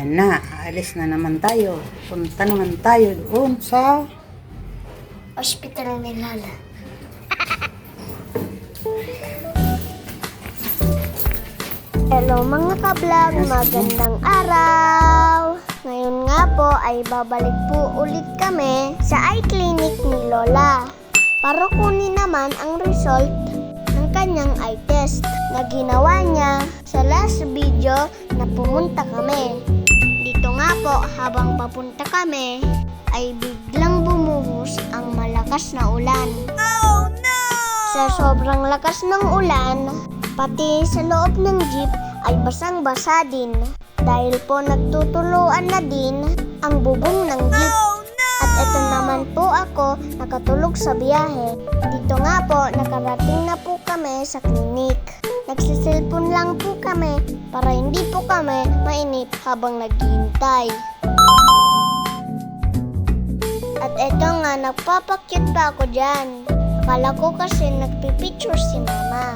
Ayan na, aalis na naman tayo. Punta naman tayo doon sa Hospital ni Lala. Hello mga ka-vlog, magandang araw! Ngayon nga po ay babalik po ulit kami sa eye clinic ni Lola para kunin naman ang result ng kanyang eye test na ginawa niya sa last video na pumunta kami. Dito nga po, habang papunta kami ay biglang bumuhos ang malakas na ulan. Oh no! Sa sobrang lakas ng ulan, pati sa loob ng jeep ay basang-basa din dahil po nagtutuluan na din ang bubong ng jeep. Oh, no! At ito naman po ako nakatulog sa biyahe. Dito nga po nakarating na po kami sa klinik. Nagsiselfon lang po kami para hindi po kami mainip habang naghihintay. At eto nga, nagpapakyut pa ako dyan. Akala ko kasi nagpipicture si mama.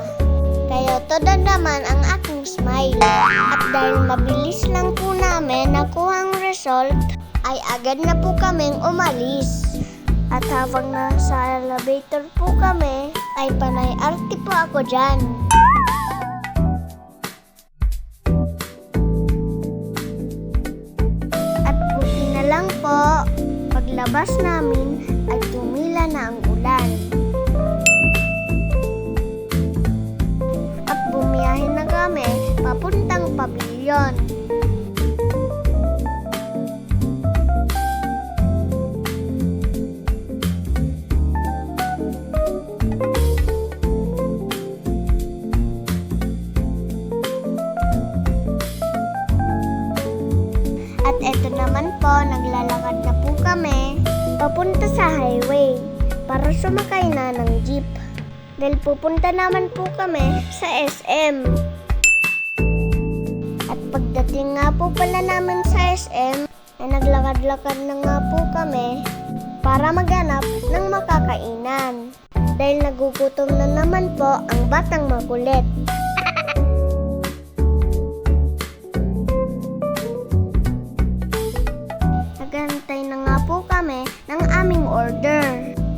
Kaya todo naman ang aking smile. At dahil mabilis lang po namin nakuha ang result, ay agad na po kaming umalis. At habang nasa elevator po kami, ay panay arte po ako dyan. At buti na lang po, paglabas namin ay tumila na ang ulan. At bumiyahe na kami papuntang pabilyon. At eto naman po, naglalakad na po kami papunta sa highway para sumakay na ng jeep. Dahil pupunta naman po kami sa SM. At pagdating nga po pala namin sa SM, ay naglakad-lakad na nga po kami para maghanap ng makakainan. Dahil nagugutom na naman po ang batang makulit. Nagantay na nga po kami ng aming order.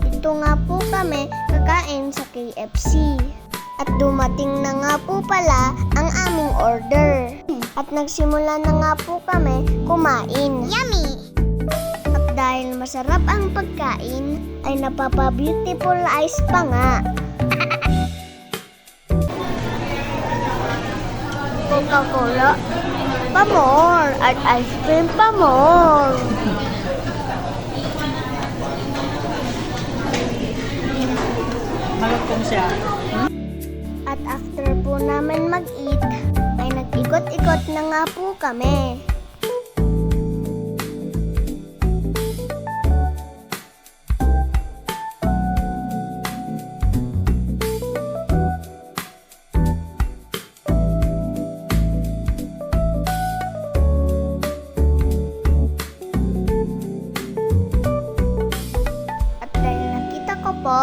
Dito nga po kami kakain sa KFC. At dumating na nga po pala ang aming order. At nagsimula na nga po kami kumain. Yummy! At dahil masarap ang pagkain, ay napapa-beautiful eyes pa nga. Coca-Cola pa more at ice cream pa more. malutong siya. At after po namin mag-eat, ay nag-ikot-ikot na nga po kami. At dahil nakita ko po,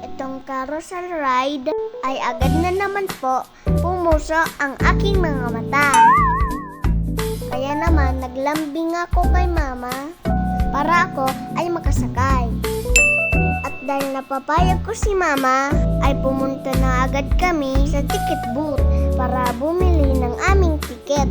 itong carousel ride ay agad na naman po pumuso ang aking mga mata. Kaya naman naglambing ako kay mama para ako ay makasakay. At dahil napapayag ko si mama, ay pumunta na agad kami sa ticket booth para bumili ng aming ticket.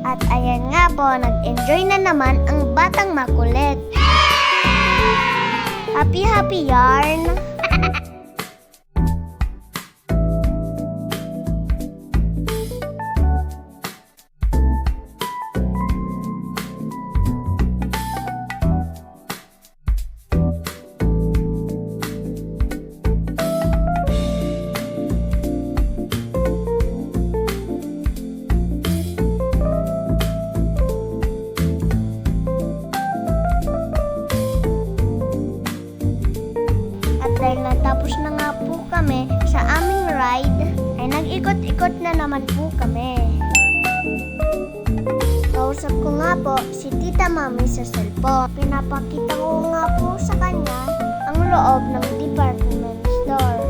At ayan nga po, nag-enjoy na naman ang batang makulit. Happy yarn! Kinakausap ko nga po si Tita Mami sa cellphone. Pinapakita ko nga po sa kanya ang loob ng department store.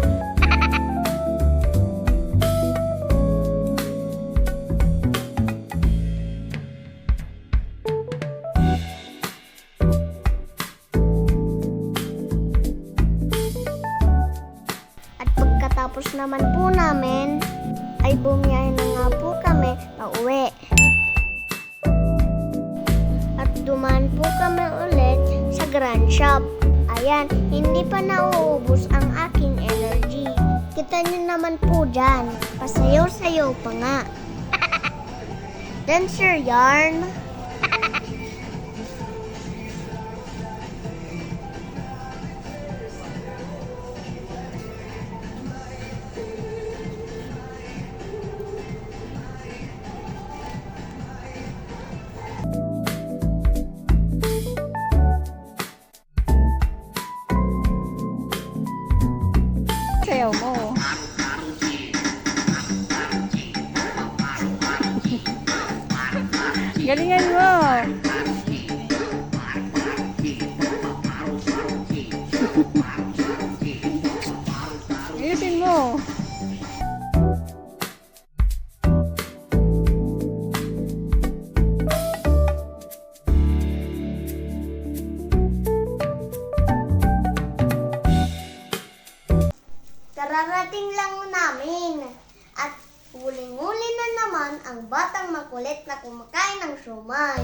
At pagkatapos naman po namin, ay bumiyahe na nga po kami pauwi. At dumaan po kami ulit sa Grand Shop. Ayan, hindi pa nauubos ang aking energy. Kita niyo naman po dyan, pasayaw-sayaw pa nga. Dancer yarn. Sayaw mo. Galingan mo. Ayusin mo. Kararating lang namin. At huling-huli na naman ang batang makulit na kumakain ng siomay.